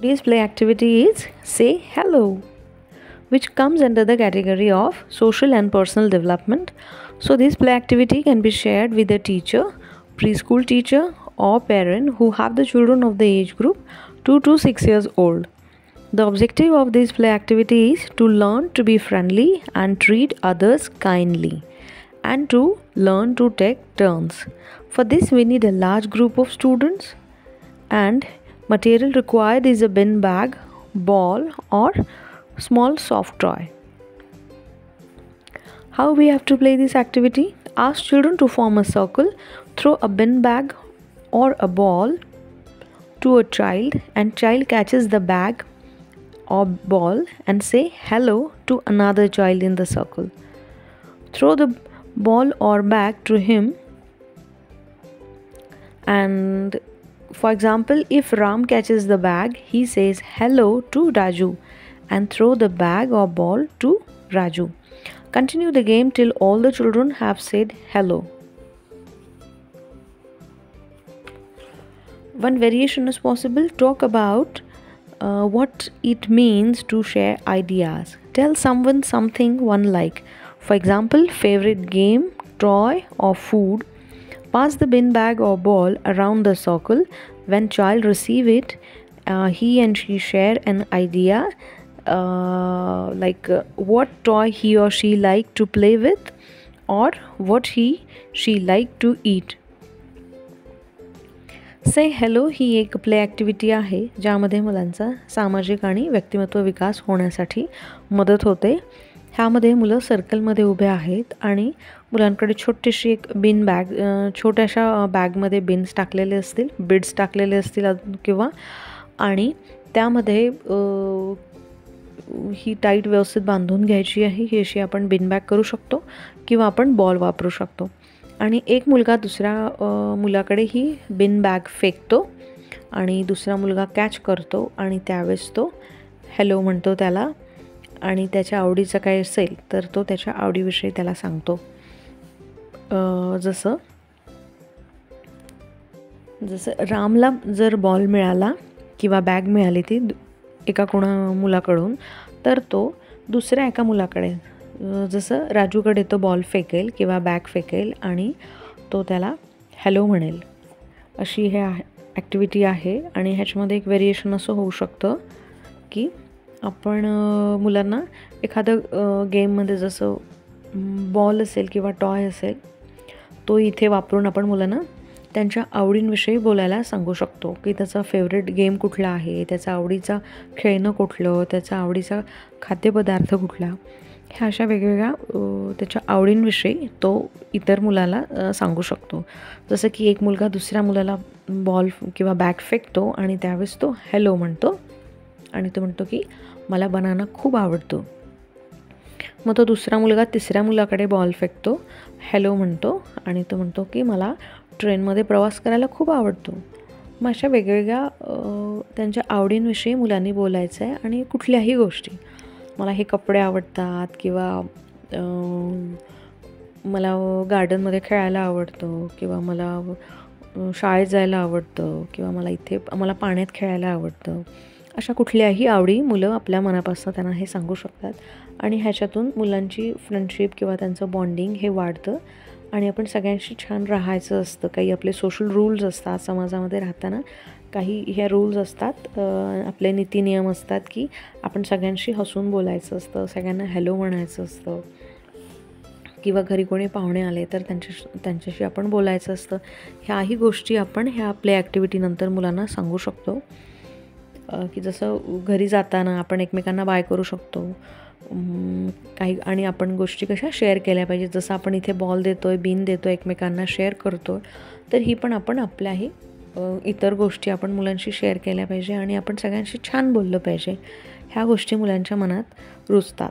Today's play activity is Say Hello, which comes under the category of social and personal development. So, this play activity can be shared with a teacher, preschool teacher, or parent who have the children of the age group 2 to 6 years old. The objective of this play activity is to learn to be friendly and treat others kindly, and to learn to take turns. For this, we need a large group of students, and material required is a bin bag, ball, or small soft toy. How we have to play this activity? Ask children to form a circle, throw a bin bag or a ball to a child, and child catches the bag or ball and say hello to another child in the circle. Throw the ball or bag to him, and for example, if Ram catches the bag, he says hello to Raju and throw the bag or ball to Raju. Continue the game till all the children have said hello. One variation is possible. Talk about what it means to share ideas. Tell someone something one like. For example, favorite game, toy, or food. Pass the bin bag or ball around the circle. When child receive it, he and she share an idea, like what toy he or she like to play with, or what she like to eat. से hello ही एक play activity आहे ज्यामध्ये मुलांचा सामाजिक आणि व्यक्तिमत्व विकास होण्यासाठी मदत होते. ह्यामध्ये मुलं सर्कलमध्ये उभे आहेत आणि मुलांकडे छोटीशी एक बिन बॅग, छोट्याशा बॅगमध्ये बिन्स टाकलेले असतील, बिड्स टाकलेले असतील किंवा, आणि त्यामध्ये ही टाईट व्यवस्थित बांधून घ्यायची आहे. ही अशी आपण बिन बॅग करू शकतो किंवा आपण बॉल वापरू शकतो. आणि एक मुलगा दुसऱ्या मुलाकडे ही बिन बॅग फेकतो आणि दुसरा मुलगा कॅच करतो आणि त्यावेळेस तो हॅलो म्हणतो त्याला, आणि त्याच्या आवडीचं काय असेल तर तो त्याच्या आवडीविषयी त्याला सांगतो. जसं रामला जर बॉल मिळाला किंवा बॅग मिळाली ती एका मुलाकडून, तर तो दुसऱ्या एका मुलाकडे, जसं राजूकडे तो बॉल फेकेल किंवा बॅग फेकेल आणि तो त्याला हॅलो म्हणेल. अशी हे ॲक्टिव्हिटी आहे. आणि ह्याच्यामध्ये एक व्हेरिएशन असं होऊ शकतं की आपण मुलांना एखादं गेममध्ये जसं बॉल असेल किंवा टॉय असेल तो इथे वापरून आपण मुलांना त्यांच्या आवडींविषयी बोलायला सांगू शकतो की त्याचा फेवरेट गेम कुठला आहे, त्याचा आवडीचा खेळणं कुठलं, त्याचा आवडीचा खाद्यपदार्थ कुठला. ह्या अशा वेगवेगळ्या त्याच्या आवडींविषयी तो इतर मुलाला सांगू शकतो. जसं की एक मुलगा दुसऱ्या मुलाला बॉल किंवा बॅग फेकतो आणि त्यावेळेस तो हॅलो म्हणतो आणि तो म्हणतो की मला बनाना खूप आवडतो. मग तो दुसरा मुलगा तिसऱ्या मुलाकडे बॉल फेकतो, हॅलो म्हणतो आणि तो म्हणतो की मला ट्रेनमध्ये प्रवास करायला खूप आवडतो. मग अशा वेगवेगळ्या त्यांच्या आवडींविषयी मुलांनी बोलायचं आहे. आणि कुठल्याही गोष्टी, मला हे कपडे आवडतात किंवा मला गार्डनमध्ये खेळायला आवडतं किंवा मला शाळेत जायला आवडतं किंवा मला पाण्यात खेळायला आवडतं. अशा कुठल्याही आवडी मुलं आपल्या मनापासून त्यांना हे सांगू शकतात आणि ह्याच्यातून मुलांची फ्रेंडशिप किंवा त्यांचं बॉन्डिंग हे वाढतं. आणि आपण सगळ्यांशी छान राहायचं असतं. काही आपले सोशल रूल्स असतात समाजामध्ये राहताना, काही ह्या रूल्स असतात, आपले नीतिनियम असतात की आपण सगळ्यांशी हसून बोलायचं असतं, सगळ्यांना हॅलो म्हणायचं असतं किंवा घरी कोणी पाहुणे आले तर त्यांच्याशी आपण बोलायचं असतं. ह्याही गोष्टी आपण ह्या प्ले ॲक्टिव्हिटीनंतर मुलांना सांगू शकतो. की जसं घरी जाताना आपण एकमेकांना बाय करू शकतो काही, आणि आपण गोष्टी कशा शेअर केल्या पाहिजे. जसं आपण इथे बॉल देतो आहे, बिन देतो आहे, एकमेकांना शेअर करतो, तर ही पण आपण आपल्याही इतर गोष्टी आपण मुलांशी शेअर केल्या पाहिजे आणि आपण सगळ्यांशी छान बोललं पाहिजे. ह्या गोष्टी मुलांच्या मनात रुजतात.